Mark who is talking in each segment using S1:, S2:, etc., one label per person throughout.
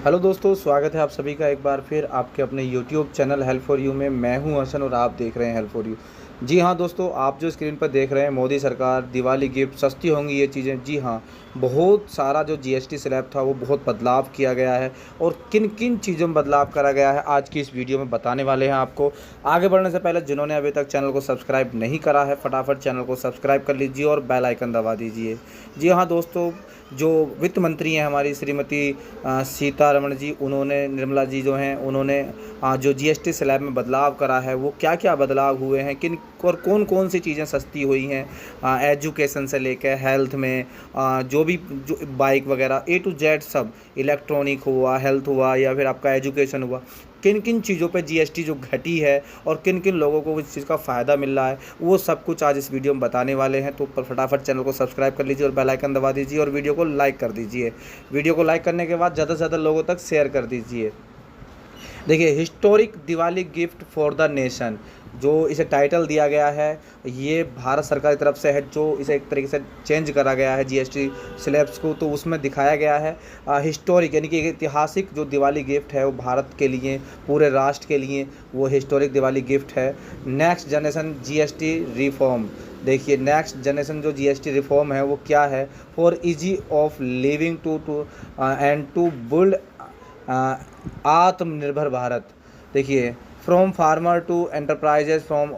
S1: Hello दोस्तों, स्वागत है आप सभी का एक बार फिर आपके अपने YouTube channel help for you में। मैं हूं हसन और आप देख रहे हैं हेल्प फॉर यू। जी हाँ दोस्तों, आप जो स्क्रीन पर देख रहे हैं मोदी सरकार दिवाली गिफ्ट सस्ती होंगी ये चीज़ें। जी हाँ, बहुत सारा जो जीएसटी स्लैब था वो बहुत बदलाव किया गया है और किन किन चीज़ों में बदलाव करा गया है आज की इस वीडियो में बताने वाले हैं आपको। आगे बढ़ने से पहले जिन्होंने अभी तक चैनल को सब्सक्राइब नहीं करा है फटाफट चैनल को सब्सक्राइब कर लीजिए और बेल आइकन दबा दीजिए। जी हाँ दोस्तों, जो वित्त मंत्री हैं हमारी श्रीमती सीतारमण जी, उन्होंने निर्मला जी जो हैं उन्होंने जो जीएसटी स्लैब में बदलाव करा है वो क्या क्या बदलाव हुए हैं, किन और कौन कौन सी चीज़ें सस्ती हुई हैं एजुकेशन से लेकर हेल्थ में, जो भी जो बाइक वगैरह A to Z सब, इलेक्ट्रॉनिक हुआ, हेल्थ हुआ या फिर आपका एजुकेशन हुआ, किन किन चीज़ों पे जीएसटी जो घटी है और किन किन लोगों को इस चीज़ का फ़ायदा मिल रहा है वो सब कुछ आज इस वीडियो में बताने वाले हैं। तो फटाफट चैनल को सब्सक्राइब कर लीजिए और बेल आइकन दबा दीजिए और वीडियो को लाइक कर दीजिए। वीडियो को लाइक करने के बाद ज़्यादा से ज़्यादा लोगों तक शेयर कर दीजिए। देखिए, historic Diwali gift for the nation जो इसे टाइटल दिया गया है ये भारत सरकार की तरफ से है, जो इसे एक तरीके से चेंज करा गया है जीएसटी स्लैब्स को। तो उसमें दिखाया गया है हिस्टोरिक यानी कि एक ऐतिहासिक जो दिवाली गिफ्ट है वो भारत के लिए, पूरे राष्ट्र के लिए वो हिस्टोरिक दिवाली गिफ्ट है। नेक्स्ट जनरेशन जीएसटी रिफॉर्म, देखिए नेक्स्ट जनरेशन जो जीएसटी रिफॉर्म है वो क्या है, for ease of living to and to build Aatmanirbhar Bharat. देखिए, from farmer to enterprises, from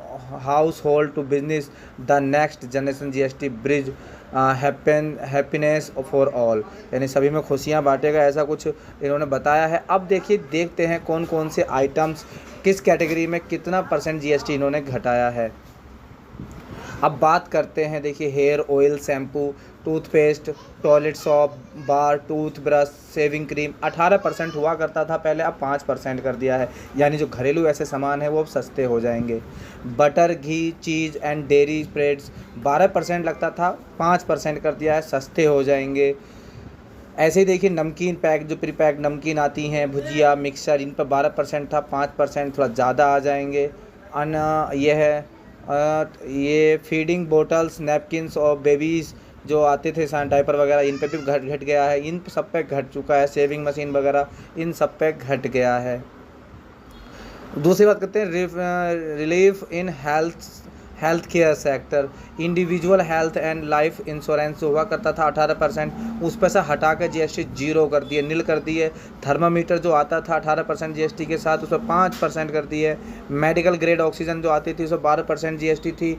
S1: household to business, the next generation GST brings happiness for all, यानी सभी में खुशियाँ बांटेगा, ऐसा कुछ इन्होंने बताया है। अब देखिए, देखते हैं कौन कौन से आइटम्स किस कैटेगरी में कितना % जीएसटी इन्होंने घटाया है। अब बात करते हैं, देखिए hair oil, shampoo, toothpaste, toilet soap, bar, toothbrush, shaving cream 18% हुआ करता था पहले, अब 5% कर दिया है, यानी जो घरेलू ऐसे सामान है वो अब सस्ते हो जाएंगे। Butter, ghee, cheese and dairy spreads 12% लगता था, 5% कर दिया है, सस्ते हो जाएंगे। ऐसे ही देखिए नमकीन पैक, जो प्री पैक नमकीन आती हैं, भुजिया, मिक्सर, इन पर 12% था, 5% थोड़ा ज़्यादा आ जाएंगे। ये है ये फीडिंग बोटल्स, नैपकिन्स और बेबीज़ जो आते थे डायपर वगैरह, इन पे भी घट गया है, इन सब पे घट चुका है। सेविंग मशीन वगैरह इन सब पे घट गया है। दूसरी बात करते हैं relief in health care sector, individual health and life insurance जो हुआ करता था 18%, उस पर से हटा कर जीएसटी जीरो कर दिए, नील कर दिए। थर्मामीटर जो आता था 18% जीएसटी के साथ, उस पर 5% कर दिए। मेडिकल ग्रेड ऑक्सीजन जो आती थी उस पर 12% जीएसटी थी,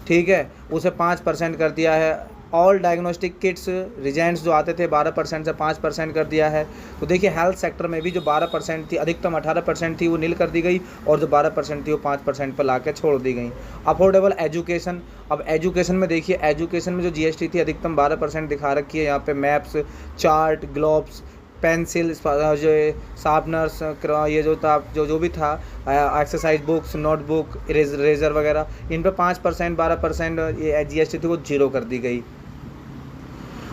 S1: ठीक है, उसे 5% कर दिया है। ऑल डायग्नोस्टिक किट्स रिजेंट्स जो आते थे 12% से 5% कर दिया है। तो देखिए हेल्थ सेक्टर में भी जो 12% थी, अधिकतम 18% थी, वो नील कर दी गई और जो 12% थी वो 5% पर ला के छोड़ दी गई। अफोर्डेबल एजुकेशन, अब एजुकेशन में देखिए, एजुकेशन में जो जीएसटी थी अधिकतम 12% दिखा रखी है यहाँ पे। मैप्स, चार्ट, ग्लोब्स, पेंसिल, जो शार्पनर्स, ये जो था जो भी था, एक्सरसाइज बुक्स, नोटबुक, रेजर वगैरह, इन पर 5% 12% ये जीएसटी थी वो जीरो कर दी गई।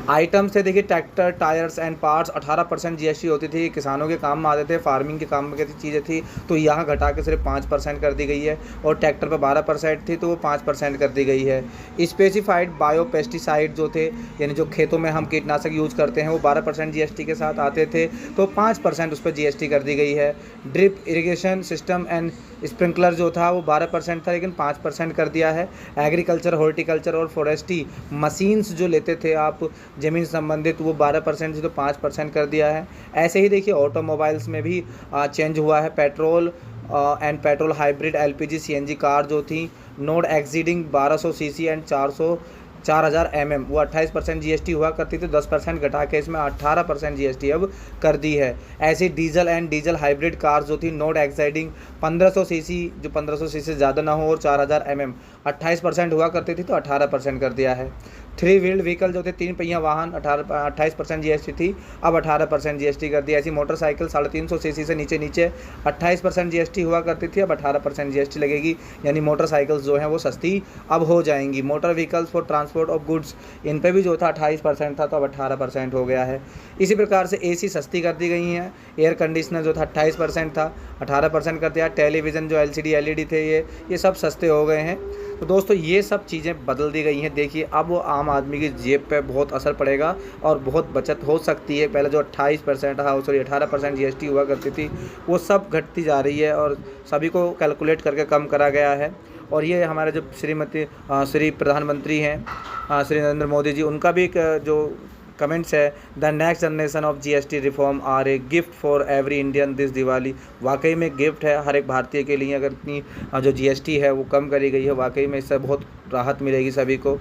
S1: आइटम्स थे, देखिए tractor, tyres and parts 18% GST होती थी, किसानों के काम में आते थे, फार्मिंग के काम में की चीज़ें थी, तो यहाँ घटा के सिर्फ 5% कर दी गई है। और ट्रैक्टर पर 12% थी तो वो 5% कर दी गई है। स्पेसिफाइड बायो पेस्टिसाइड जो थे, यानी जो खेतों में हम कीटनाशक यूज़ करते हैं, वो 12% जीएसटी के साथ आते थे, तो 5% उस पर जीएसटी कर दी गई है। Drip irrigation system and sprinkler जो था वो 12% था, लेकिन 5% कर दिया है। एग्रीकल्चर, हॉर्टिकल्चर और फॉरेस्ट्री मशीन्स जो लेते थे आप ज़मीन संबंधित, वो 12% से तो 5% कर दिया है। ऐसे ही देखिए ऑटोमोबाइल्स में भी चेंज हुआ है। Petrol and petrol hybrid LPG CNG car जो थी, note exceeding 1200 CC and 4000 mm, वो 28% जीएसटी हुआ करती थी, 10% घटा के इसमें 18% जीएसटी अब कर दी है। ऐसे diesel and diesel hybrid car जो थी, नोट एक्साइडिंग 1500 सीसी, जो 1500 सीसी से ज़्यादा ना हो, और 4000 mm 28% हुआ करती थी तो 18% कर दिया है। 3 व्हील्ड व्हीकल जो थे, 3 पहिया वाहन, 28% जीएसटी थी, अब 18% जीएसटी कर दिया। ऐसी मोटरसाइकिल 350 सीसी से नीचे 28% जीएसटी हुआ करती थी, अब 18% जीएसटी लगेगी, यानी मोटरसाइकिल्स जो हैं वो सस्ती अब हो जाएंगी। Motor vehicles for transport of goods, इन पे भी जो था 28% था तो अब 18% हो गया है। इसी प्रकार से एसी सस्ती कर दी गई हैं। एयर कंडीशनर जो था 28% था, 18% कर दिया। टेलीविज़न जो एलसीडी एलईडी थे ये सब सस्ते हो गए हैं। तो दोस्तों ये सब चीज़ें बदल दी गई हैं। देखिए अब वो आम आदमी की जेब पे बहुत असर पड़ेगा और बहुत बचत हो सकती है। पहले जो 28% सॉरी 18% जीएसटी हुआ करती थी, वो सब घटती जा रही है और सभी को कैलकुलेट करके कम करा गया है। और ये हमारे जो श्री प्रधानमंत्री हैं श्री नरेंद्र मोदी जी, उनका भी एक जो कमेंट्स है, the next generation of GST reform are a gift for every Indian this Diwali. वाकई में गिफ्ट है हर एक भारतीय के लिए। अगर इतनी जो जीएसटी है वो कम करी गई है, वाकई में इससे बहुत राहत मिलेगी सभी को।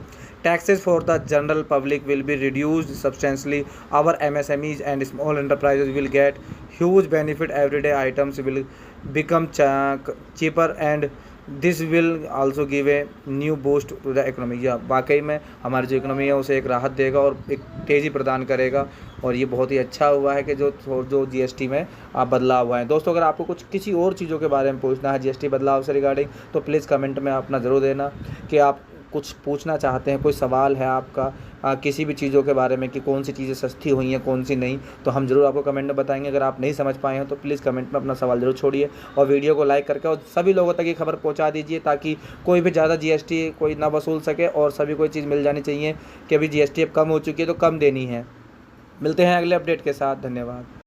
S1: Taxes for the general public will be reduced substantially. Our MSMEs and small enterprises will get huge benefit. Everyday items will become cheaper and this will also give a new boost to the economy. या वाकई में हमारी जो economy है उसे एक राहत देगा और एक तेज़ी प्रदान करेगा। और ये बहुत ही अच्छा हुआ है कि जो जीएसटी में बदलाव हुआ है। दोस्तों अगर आपको कुछ किसी और चीज़ों के बारे में पूछना है जीएसटी बदलाव से रिगार्डिंग, तो प्लीज़ कमेंट में अपना ज़रूर देना कि आप कुछ पूछना चाहते हैं, कोई सवाल है आपका किसी भी चीज़ों के बारे में कि कौन सी चीज़ें सस्ती हुई हैं कौन सी नहीं, तो हम ज़रूर आपको कमेंट में बताएंगे। अगर आप नहीं समझ पाए हैं तो प्लीज़ कमेंट में अपना सवाल ज़रूर छोड़िए और वीडियो को लाइक करके और सभी लोगों तक ये खबर पहुंचा दीजिए, ताकि कोई भी ज़्यादा जीएसटी कोई ना वसूल सके और सभी को चीज़ मिल जानी चाहिए कि अभी जीएसटी अब कम हो चुकी है तो कम देनी है। मिलते हैं अगले अपडेट के साथ। धन्यवाद।